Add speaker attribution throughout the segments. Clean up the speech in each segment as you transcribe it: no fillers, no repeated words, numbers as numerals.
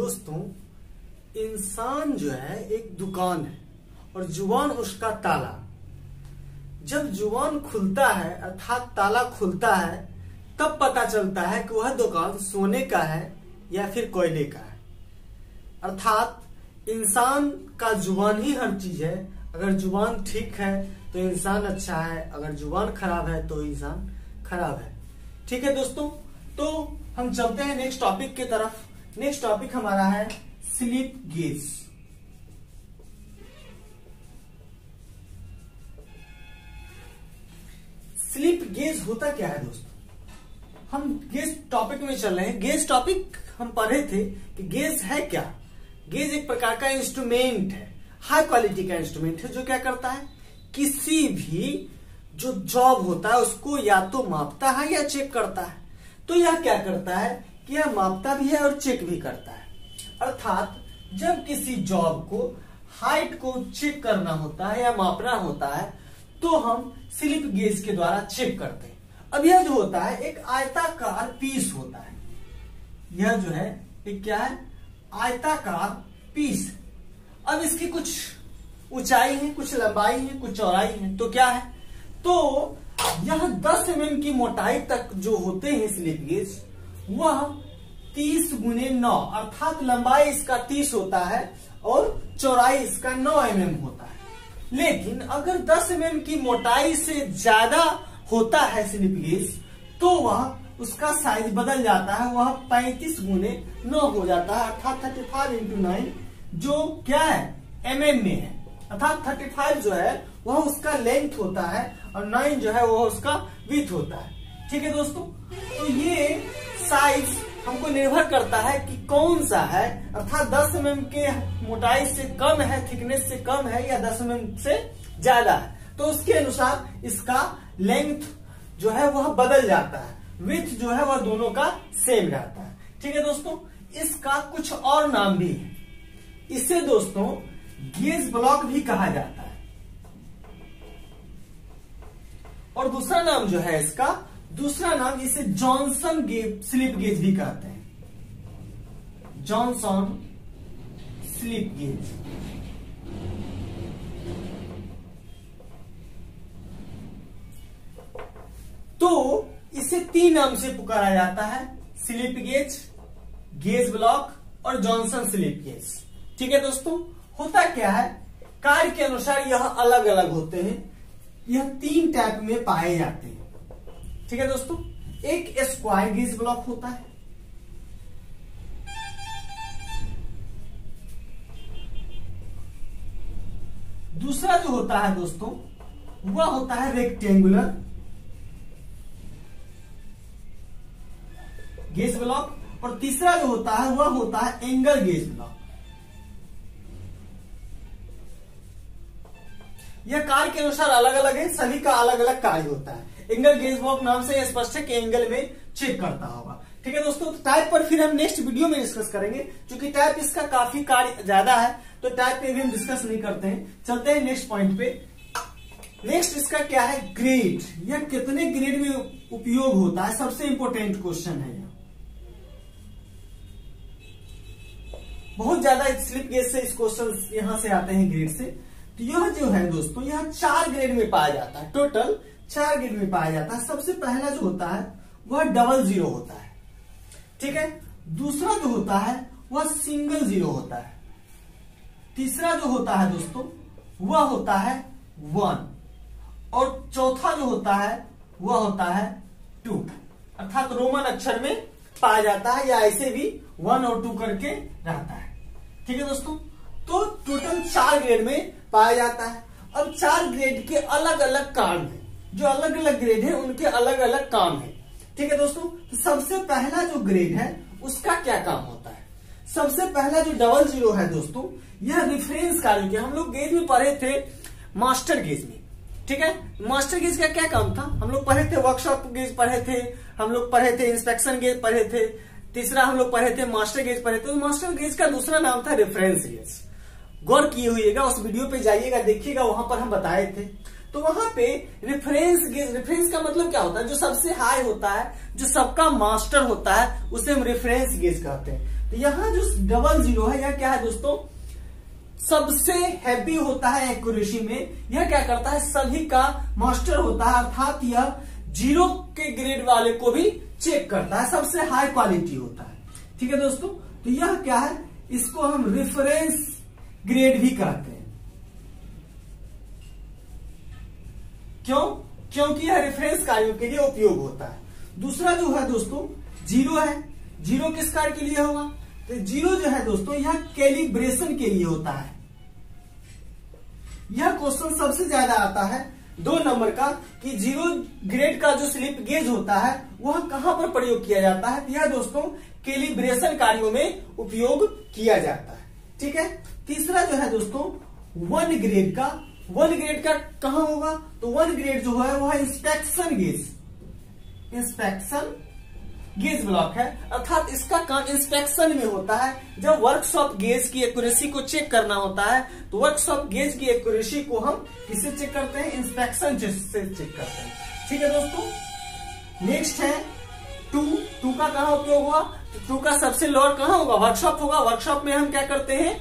Speaker 1: दोस्तों, इंसान जो है एक दुकान है और जुबान उसका ताला। जब जुबान खुलता है अर्थात ताला खुलता है, तब पता चलता है कि वह दुकान सोने का है या फिर कोयले का है। अर्थात इंसान का जुबान ही हर चीज है। अगर जुबान ठीक है तो इंसान अच्छा है, अगर जुबान खराब है तो इंसान खराब है। ठीक है दोस्तों, तो हम चलते हैं नेक्स्ट टॉपिक की तरफ। नेक्स्ट टॉपिक हमारा है स्लिप गेज। स्लिप गेज होता क्या है दोस्तों? हम गेज टॉपिक में चल रहे हैं। गेज टॉपिक हम पढ़े थे कि गेज है क्या। गेज एक प्रकार का इंस्ट्रूमेंट है, हाई क्वालिटी का इंस्ट्रूमेंट है, जो क्या करता है, किसी भी जो जॉब होता है उसको या तो मापता है या चेक करता है। तो यह क्या करता है कि यह मापता भी है और चेक भी करता है। अर्थात जब किसी जॉब को हाइट को चेक करना होता है या मापना होता है तो हम स्लिप गेज के द्वारा चेक करते हैं। अब यह जो होता है एक आयताकार पीस होता है। यह जो है एक क्या है, आयताकार पीस। अब इसकी कुछ ऊंचाई है, कुछ लंबाई है, कुछ चौड़ाई है। तो क्या है, तो यह 10 mm की मोटाई तक जो होते हैं स्लिप गेज, वह 30 गुने 9 अर्थात लंबाई इसका 30 होता है और चौड़ाई इसका 9 mm होता है। लेकिन अगर 10 mm की मोटाई से ज्यादा होता है स्लिप गेज तो वह उसका साइज बदल जाता है, वह 35 गुने 9 हो जाता है अर्थात 35 × 9, जो क्या है mm में है। अर्थात 35 जो है वह उसका लेंथ होता है और 9 जो है वह उसका विड्थ होता है। ठीक है दोस्तों, तो ये साइज हमको निर्भर करता है कि कौन सा है, अर्थात 10 mm के मोटाई से कम है, थिकनेस से कम है या 10 mm से ज्यादा है, तो उसके अनुसार इसका लेंथ जो है वह बदल जाता है, विड्थ जो है वह दोनों का सेम रहता है। ठीक है दोस्तों, इसका कुछ और नाम भी है। इसे दोस्तों गेज ब्लॉक भी कहा जाता है और दूसरा नाम जो है इसका, दूसरा नाम इसे जॉनसन स्लिप गेज भी कहते हैं। Johnson slip gauge. तो इसे 3 नाम से पुकारा जाता है, स्लिप गेज, गेज ब्लॉक और जॉनसन स्लिप गेज। ठीक है दोस्तों, होता क्या है, कार्य के अनुसार यह अलग अलग होते हैं। यह 3 टाइप में पाए जाते हैं। ठीक है दोस्तों, एक स्क्वायर गेज ब्लॉक होता है, दूसरा जो होता है दोस्तों वह होता है रेक्टेंगुलर गेज ब्लॉक और तीसरा जो होता है वह होता है एंगल गेज ब्लॉक। यह कार्य के अनुसार अलग अलग है, सभी का अलग अलग कार्य होता है। एंगल गेज ब्लॉक नाम से स्पष्ट है कि एंगल में चेक करता होगा। ठीक है दोस्तों, टाइप पर फिर हम नेक्स्ट वीडियो में डिस्कस करेंगे, क्योंकि टाइप इसका काफी कार्य ज्यादा है तो टाइप पे भी हम डिस्कस नहीं करते हैं। चलते हैं नेक्स्ट पॉइंट पे। नेक्स्ट इसका क्या है, ग्रेड। यह कितने ग्रेड में उपयोग होता है, सबसे इंपॉर्टेंट क्वेश्चन है। बहुत ज्यादा स्लिप गेज से इस क्वेश्चन यहां से आते हैं ग्रेड से। तो यह जो है दोस्तों यह 4 ग्रेड में पाया जाता है, टोटल 4 ग्रेड में पाया जाता है। सबसे पहला जो होता है वह डबल जीरो होता है। ठीक है, दूसरा जो होता है वह सिंगल जीरो होता है, तीसरा जो होता है दोस्तों वह होता है 1 और चौथा जो होता है वह होता है 2 अर्थात रोमन अक्षर में पाया जाता है या ऐसे भी 1 और 2 करके रहता है। ठीक है दोस्तों, तो टोटल 4 ग्रेड में पाया जाता है। अब 4 ग्रेड के अलग अलग काम है, जो अलग अलग ग्रेड है उनके अलग अलग काम है। ठीक है दोस्तों, तो सबसे पहला जो ग्रेड है उसका क्या काम होता है। सबसे पहला जो डबल जीरो है दोस्तों, यह रिफरेंस कार्य के हम लोग गेज में पढ़े थे, मास्टर गेज में। ठीक है, मास्टर गेज का क्या काम था, हम लोग पढ़े थे वर्कशॉप गेज पढ़े थे, हम लोग पढ़े थे इंस्पेक्शन गेज पढ़े थे, तीसरा हम लोग पढ़े थे मास्टर गेज पढ़े थे। तो मास्टर गेज का दूसरा नाम था रेफरेंस गेज। गौर किए हुएगा, उस वीडियो पे जाइएगा, देखिएगा, वहां पर हम बताए थे। तो वहां पे रेफरेंस गेज, रेफरेंस का मतलब क्या होता है, जो सबसे हाई होता है, जो सबका मास्टर होता है, उसे हम रेफरेंस गेज कहते हैं। तो यहाँ जो 00 है यह क्या है दोस्तों, सबसे हैवी होता है एक्यूरेसी में। यह क्या करता है, सभी का मास्टर होता है, अर्थात यह 0 के ग्रेड वाले को भी चेक करता है, सबसे हाई क्वालिटी होता है। ठीक है दोस्तों, तो यह क्या है, इसको हम रेफरेंस ग्रेड भी कहते हैं। क्यों? क्योंकि यह रेफरेंस कार्यों के लिए उपयोग होता है। दूसरा जो है दोस्तों 0 है, 0 किस कार्य के लिए होगा, तो 0 जो है दोस्तों यह कैलिब्रेशन के लिए होता है। यह क्वेश्चन सबसे ज्यादा आता है 2 नंबर का कि 0 ग्रेड का जो स्लिप गेज होता है वह कहां पर प्रयोग किया जाता है। यह दोस्तों कैलिब्रेशन कार्यों में उपयोग किया जाता है। ठीक है। तीसरा जो है दोस्तों 1 ग्रेड का, 1 ग्रेड का कहां होगा, तो 1 ग्रेड जो है वह inspection gauge, inspection gauge block है, अर्थात इसका काम इंस्पेक्शन में होता है। जब वर्कशॉप गेज की एक्यूरेसी को चेक करना होता है तो वर्कशॉप गेज की एक्यूरेसी को हम किससे चेक करते हैं, इंस्पेक्शन से चेक करते हैं। ठीक है दोस्तों। नेक्स्ट है 2 का कहां उपयोग हुआ, तो 2 का सबसे लोअर कहां होगा, वर्कशॉप होगा। वर्कशॉप में हम क्या करते हैं,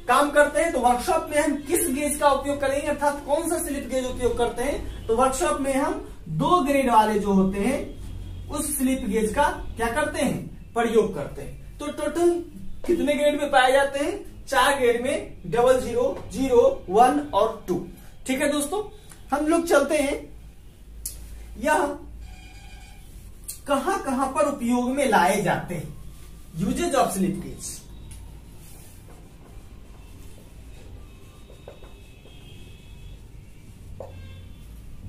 Speaker 1: काम करते हैं। तो वर्कशॉप में हम किस गेज का उपयोग करेंगे, अर्थात कौन सा स्लिप गेज उपयोग करते हैं, तो वर्कशॉप में हम 2 ग्रेड वाले जो होते हैं उस स्लिप गेज का क्या करते हैं, प्रयोग करते हैं। तो टोटल कितने ग्रेड में पाए जाते हैं, 4 ग्रेड में, 00, 0, 1 और 2। ठीक है दोस्तों। हम लोग चलते हैं, यह कहां कहां पर उपयोग में लाए जाते हैं, uses of slip gauge.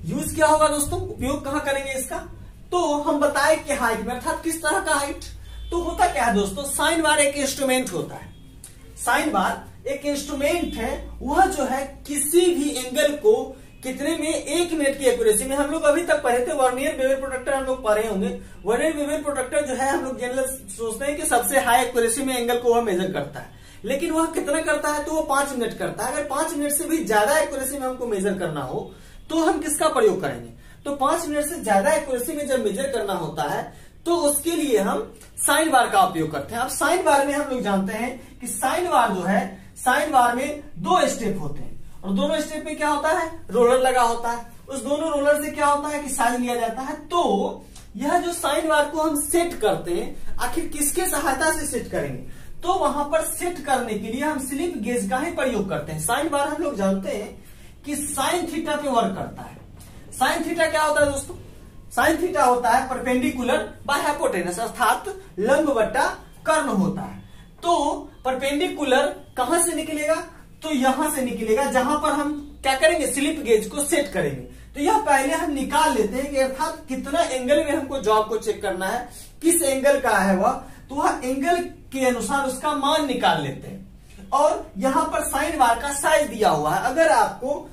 Speaker 1: Use क्या होगा दोस्तों, उपयोग कहां करेंगे इसका, तो हम बताए कि हाइट में, अर्थात किस तरह का हाइट। तो होता क्या है दोस्तों, साइन बार एक इंस्ट्रूमेंट होता है। साइन बार एक इंस्ट्रूमेंट है, वह जो है किसी भी एंगल को कितने में, 1 मिनट की एक्यूरेसी में, हम लोग अभी तक पढ़े थे वर्नियर बेवल प्रोट्रैक्टर, हम लोग पढ़े होंगे। वर्नियर बेवल प्रोट्रैक्टर जो है हम लोग जनरल सोचते हैं कि सबसे हाई एक्यूरेसी में एंगल को वह मेजर करता है, लेकिन वह कितना करता है, तो वो 5 मिनट करता है। अगर 5 मिनट से भी ज्यादा एक्यूरेसी में हमको मेजर करना हो तो हम किसका प्रयोग करेंगे, तो 5 मिनट से ज्यादा एक्यूरेसी में जब मेजर करना होता है तो उसके लिए हम साइन बार का उपयोग करते हैं। अब साइन बार में हम लोग जानते हैं कि साइन बार जो है, साइन बार में 2 स्टेप होते हैं, और दोनों स्टेप में क्या होता है, रोलर लगा होता है। उस दोनों रोलर से क्या होता है कि साइन लिया जाता है। तो यह जो साइन बार को हम सेट करते हैं, आखिर किसके सहायता से सेट करेंगे, तो वहां पर सेट करने के लिए हम स्लिप गेज का ही प्रयोग करते हैं। साइन बार हम लोग जानते हैं कि साइन थीटा पे वर्क करता है। साइन थीटा क्या होता है दोस्तों, साइन थीटा होता है परपेंडिकुलर बाय हाइपोटेनस, अर्थात लंब बट्टा कर्ण होता है। तो परपेंडिकुलर कहां से निकलेगा, तो यहां से निकलेगा, जहां पर हम क्या करेंगे, स्लिप गेज को सेट करेंगे। तो यह पहले हम निकाल लेते हैं कि अर्थात कितना एंगल में हमको जॉब को चेक करना है, किस एंगल का है वह, तो वह एंगल के अनुसार उसका मान निकाल लेते हैं। और यहां पर साइन बार का साइज दिया हुआ है। अगर आपको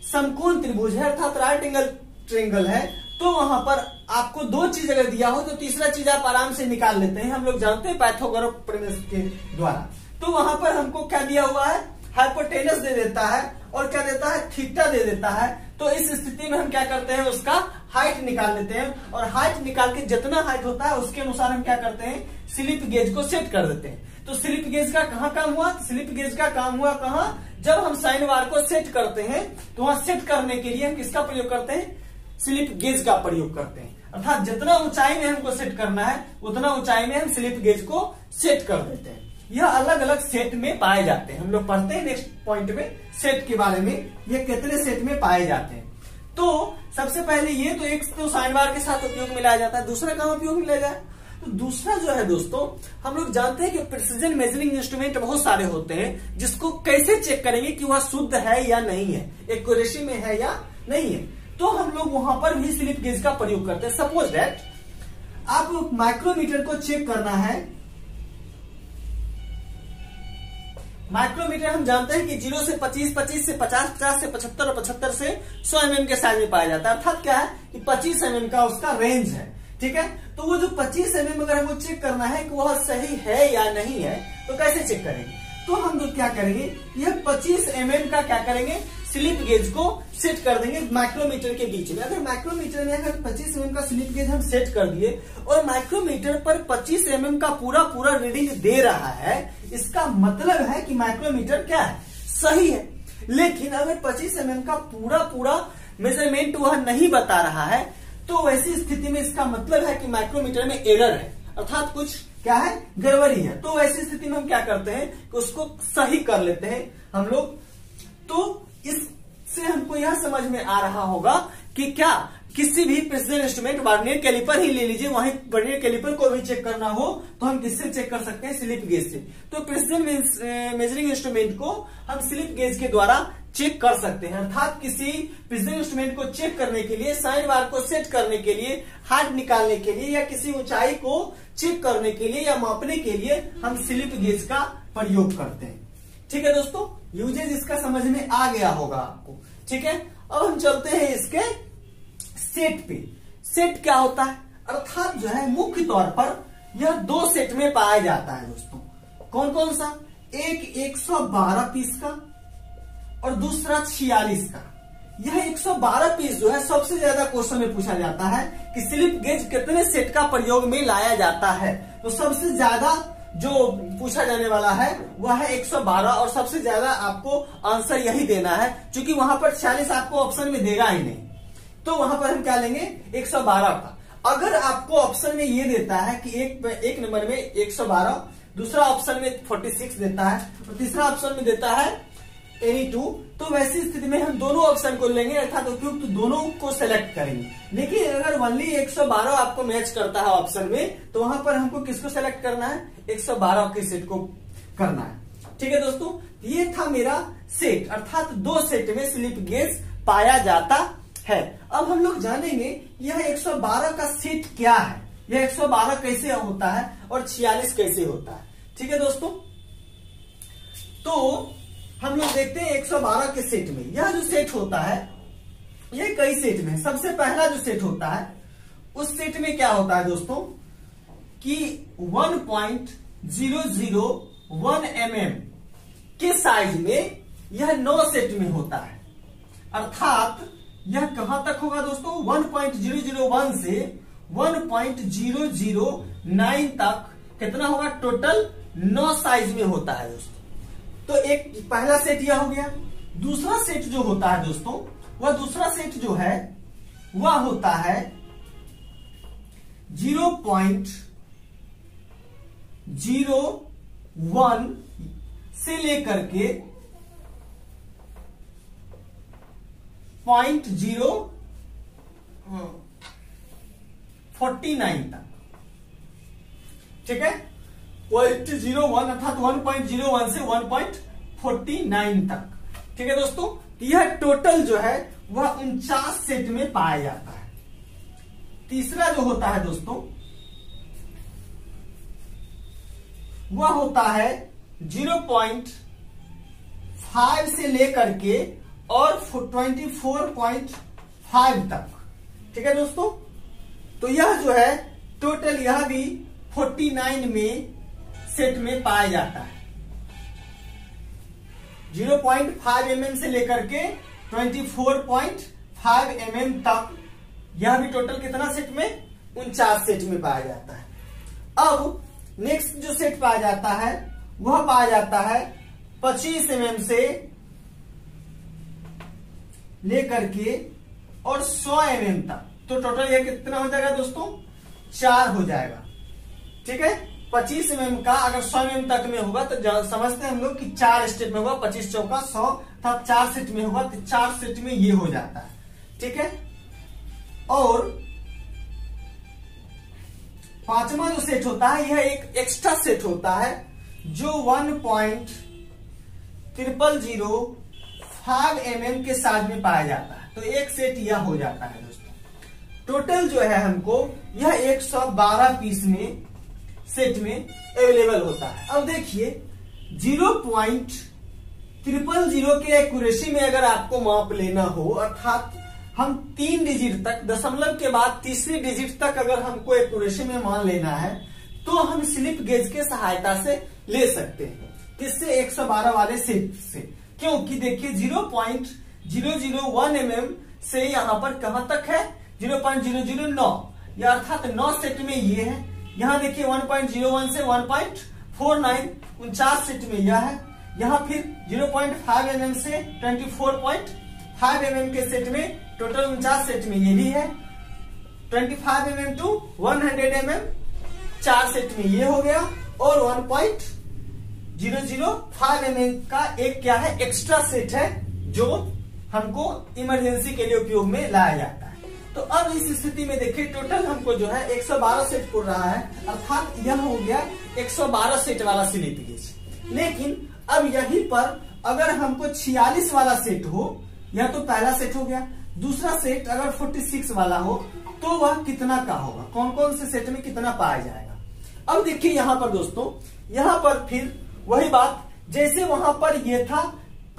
Speaker 1: समकोण त्रिभुज है, अर्थात राइट एंगल ट्रायंगल है, तो वहां पर आपको 2 चीज अगर दिया हो तो तीसरा चीज आप आराम से निकाल लेते हैं। हम लोग जानते हैं पाइथागोरस प्रमेय के द्वारा। तो वहां पर हमको क्या दिया हुआ है, हाइपोटेनस दे देता है, और क्या देता है, थीटा दे देता है। तो इस स्थिति में हम क्या करते हैं, उसका हाइट निकाल लेते हैं, और हाइट निकाल के जितना हाइट होता है उसके अनुसार हम क्या करते हैं, स्लिप गेज को सेट कर देते हैं। तो स्लिप गेज का कहां काम हुआ, स्लिप गेज का काम हुआ कहां, जब हम साइन बार को सेट करते हैं तो वहां सेट करने के लिए हम किसका प्रयोग करते हैं, स्लिप गेज का प्रयोग करते हैं। अर्थात जितना ऊंचाई में हमको सेट करना है उतना ऊंचाई में हम स्लिप गेज को सेट कर देते हैं। यह अलग अलग सेट में पाए जाते हैं। हम लोग पढ़ते हैं नेक्स्ट पॉइंट में सेट के बारे में, ये कितने सेट में पाए जाते हैं। तो सबसे पहले ये तो एक तो साइन बार के साथ उपयोग में लाया जाता है। दूसरा कहां उपयोग में लाया जाए, तो दूसरा जो है दोस्तों, हम लोग जानते हैं कि प्रिसीजन मेजरिंग इंस्ट्रूमेंट बहुत सारे होते हैं, जिसको कैसे चेक करेंगे कि वह शुद्ध है या नहीं है, एक्यूरेसी में है या नहीं है। तो हम लोग वहां पर भी स्लिप गेज का प्रयोग करते हैं। सपोज दैट आप माइक्रोमीटर को चेक करना है। माइक्रोमीटर हम जानते हैं कि 0 से 25, 25 से 50, 50 से 75 और 75 से 100 mm के साइज में पाया जाता है। अर्थात क्या है कि 25 mm का उसका रेंज है। ठीक है, तो वो जो 25 mm अगर हमको चेक करना है कि वह सही है या नहीं है, तो कैसे चेक करेंगे, तो हम लोग क्या करेंगे, यह 25 mm का क्या करेंगे, स्लिप गेज को सेट कर देंगे माइक्रोमीटर के बीच में। अगर माइक्रोमीटर में अगर 25 mm का स्लिप गेज हम सेट कर दिए और माइक्रोमीटर पर 25 mm का पूरा रीडिंग दे रहा है, इसका मतलब है कि माइक्रोमीटर क्या है, सही है। लेकिन अगर 25 mm का पूरा मेजरमेंट वह नहीं बता रहा है, तो वैसी स्थिति में इसका मतलब है कि माइक्रोमीटर में एरर है, अर्थात कुछ क्या है, गड़बड़ी है। तो ऐसी स्थिति में हम क्या करते हैं कि उसको सही कर लेते हैं हम लोग। तो इससे हमको यह समझ में आ रहा होगा कि क्या किसी भी प्रिसिजन इंस्ट्रूमेंट, वर्नियर कैलिपर ही ले लीजिए, वहीं वर्नियर कैलिपर को भी चेक करना हो तो हम किससे चेक कर सकते हैं, स्लिप गेज से। तो प्रिसिजन मेजरिंग इंस्ट्रूमेंट को हम स्लिप गेज के द्वारा चेक कर सकते हैं। अर्थात किसी प्रिसिजन इंस्ट्रूमेंट को चेक करने के लिए, साइन बार को सेट करने के लिए, हार्ट निकालने के लिए, या किसी ऊंचाई को चेक करने के लिए या मापने के लिए हम स्लिप गेज का प्रयोग करते हैं। ठीक है दोस्तों, यूजेज इसका समझ में आ गया होगा आपको। ठीक है, अब हम चलते हैं इसके सेट पे। सेट क्या होता है, अर्थात जो है मुख्य तौर पर यह दो सेट में पाया जाता है दोस्तों। कौन कौन सा, एक 112 पीस का और दूसरा 46 का। यह 112 पीस जो है सबसे ज्यादा क्वेश्चन में पूछा जाता है कि स्लिप गेज कितने सेट का प्रयोग में लाया जाता है। तो सबसे ज्यादा जो पूछा जाने वाला है वह है 112 और सबसे ज्यादा आपको आंसर यही देना है, क्योंकि वहां पर 46 आपको ऑप्शन में देगा ही नहीं। तो वहां पर हम क्या लेंगे, 112 का। अगर आपको ऑप्शन में ये देता है कि एक नंबर में 112, दूसरा ऑप्शन में 46 देता है और तीसरा ऑप्शन में देता है एनी 2, तो वैसी स्थिति में हम दोनों ऑप्शन को लेंगे, अर्थात उपयुक्त दोनों को सेलेक्ट करेंगे। लेकिन अगर ओनली 112 आपको मैच करता है ऑप्शन में, तो वहां पर हमको किसको सेलेक्ट करना है, 112 के सेट को करना है। ठीक है दोस्तों, ये था मेरा सेट, अर्थात दो सेट में स्लिप गेज पाया जाता है। अब हम लोग जानेंगे यह 112 का सेट क्या है, यह 112 कैसे होता है और 46 कैसे होता है। ठीक है दोस्तों, तो हम लोग देखते हैं 112 के सेट में। यह जो सेट होता है यह कई सेट में, सबसे पहला जो सेट होता है उस सेट में क्या होता है दोस्तों कि 1.001 mm के साइज में यह 9 सेट में होता है। अर्थात यह कहां तक होगा दोस्तों, 1.001 से 1.009 तक कितना होगा, टोटल 9 साइज में होता है दोस्तों। तो एक पहला सेट यह हो गया। दूसरा सेट जो होता है दोस्तों, वह दूसरा सेट जो है वह होता है 0.01 से लेकर के 0.49 तक। ठीक है, 0.01 अर्थात 1.01 से 1.49 तक। ठीक है दोस्तों, यह टोटल जो है वह 49 सेट में पाया जाता है। तीसरा जो होता है दोस्तों वह होता है 0.5 से लेकर के और 24.5 तक। ठीक है दोस्तों, तो यह जो है टोटल यह भी 49 में सेट में पाया जाता है। 0.5 mm से लेकर के 24.5 mm तक, यह भी टोटल कितना सेट में, 49 सेट में पाया जाता है। अब नेक्स्ट जो सेट पाया जाता है वह पाया जाता है 25 mm से लेकर के और 100 mm तक। तो टोटल यह कितना हो जाएगा दोस्तों, 4 हो जाएगा। ठीक है, 25 mm का अगर 100 mm तक में होगा तो समझते हैं हम लोग कि 4 स्टेप में होगा, 25 चौका 100 था, 4 सेट में होगा तो 4 सेट में ये हो जाता है। ठीक है, और पांचवा जो सेट होता है यह एक एक्स्ट्रा सेट होता है जो 1.0005 mm के साइज में पाया जाता है। तो एक सेट यह हो जाता है दोस्तों। टोटल जो है हमको यह 112 पीस में सेट में अवेलेबल होता है। अब देखिए 0.000 के एक्यूरेसी में अगर आपको माप लेना हो, अर्थात हम 3 डिजिट तक, दशमलव के बाद तीसरी डिजिट तक अगर हमको एक्यूरेसी में मान लेना है, तो हम स्लिप गेज के सहायता से ले सकते हैं। किससे, 112 वाले सेट से। क्योंकि देखिए 001 mm से यहाँ पर कहां तक है 0.009, या अर्थात 9 सेट में ये है। यहाँ देखिए 1.01 से 1.49 49 सेट में यह है। यहाँ फिर 0.5 mm से 24.5 mm के सेट में टोटल 49 सेट में ये भी है। 25 mm टू 100 mm 4 सेट में ये हो गया, और 1.005 mm का एक क्या है एक्स्ट्रा सेट है जो हमको इमरजेंसी के लिए उपयोग में लाया जाता है। तो अब इस स्थिति में देखिए टोटल हमको जो है 112 सेट पड़ रहा है, अर्थात यह हो गया 112 सेट वाला स्लिप गेज। लेकिन अब यहीं पर अगर हमको 46 वाला सेट हो, यह तो पहला सेट हो गया, दूसरा सेट अगर 46 वाला हो तो वह कितना का होगा, कौन कौन से सेट में कितना पाया जाएगा। अब देखिए यहाँ पर दोस्तों, यहाँ पर फिर वही बात जैसे वहां पर ये था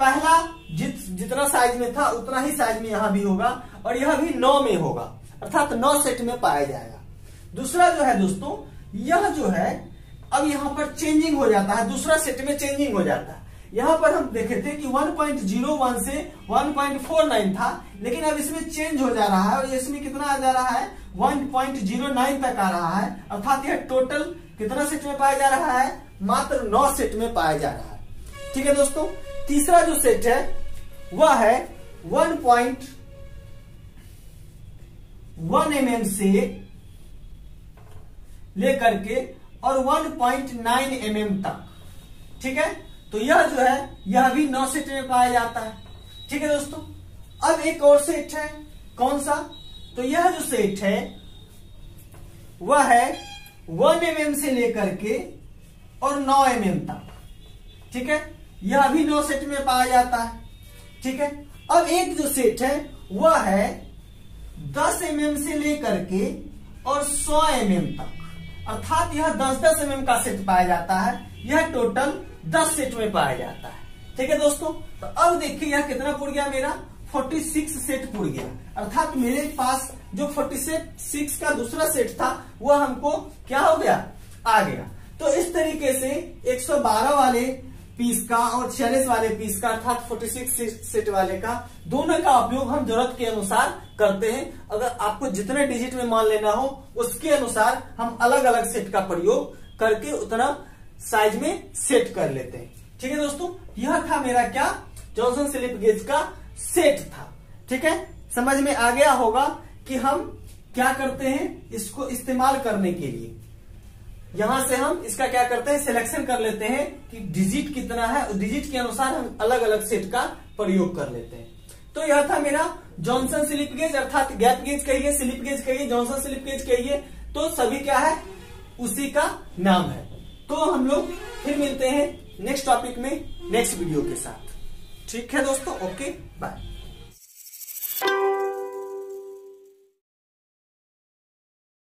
Speaker 1: पहला जितना साइज में था उतना ही साइज में यहाँ भी होगा, और यह भी 9 में होगा, अर्थात 9 सेट में पाया जाएगा। दूसरा जो है दोस्तों, यह जो है अब यहाँ पर चेंजिंग हो जाता है, दूसरा सेट में चेंजिंग हो जाता है। यहाँ पर हम देखे थे कि 1.01 से 1.49 था, लेकिन अब इसमें चेंज हो जा रहा है और इसमें कितना आ जा रहा है 1.09 तक आ रहा है, अर्थात यह टोटल कितना सेट में पाया जा रहा है, मात्र 9 सेट में पाया जा रहा है। ठीक है दोस्तों, तीसरा जो सेट है वह है 1.1 mm से लेकर के और 1.9 mm तक। ठीक है, तो यह जो है यह भी 9 सेट में पाया जाता है। ठीक है दोस्तों, अब एक और सेट है, कौन सा, तो यह जो सेट है वह है 1 mm से लेकर के और 9 mm तक। ठीक है, यह भी 9 सेट में पाया जाता है। ठीक है, अब एक जो सेट है वह है 10 mm से लेकर के और 100 mm तक, अर्थात यह 10-10 mm का सेट पाया जाता है। यह टोटल 10 सेट में पाया जाता है। ठीक है दोस्तों, तो अब देखिए यह कितना पुड़ गया, मेरा 46 सेट पुड़ गया, अर्थात मेरे पास जो 46 का दूसरा सेट था वह हमको क्या हो गया, आ गया। तो इस तरीके से 112 वाले पीस का और 46 वाले पीस का, अर्थात 46 सेट वाले का, दोनों का उपयोग हम जरूरत के अनुसार करते हैं। अगर आपको जितने डिजिट में मान लेना हो उसके अनुसार हम अलग अलग सेट का प्रयोग करके उतना साइज में सेट कर लेते हैं। ठीक है दोस्तों, यह था मेरा क्या, जॉनसन स्लिप गेज का सेट था। ठीक है, समझ में आ गया होगा कि हम क्या करते हैं इसको इस्तेमाल करने के लिए। यहां से हम इसका क्या करते हैं, सिलेक्शन कर लेते हैं कि डिजिट कितना है, उस डिजिट के अनुसार हम अलग अलग सेट का प्रयोग कर लेते हैं। तो यह था मेरा जॉनसन स्लिप गेज, अर्थात गैप गेज कहिए, स्लिप गेज कहिए, जॉनसन स्लिप गेज कहिए, तो सभी क्या है, उसी का नाम है। तो हम लोग फिर मिलते हैं नेक्स्ट टॉपिक में नेक्स्ट वीडियो के साथ। ठीक है दोस्तों, ओके बाय।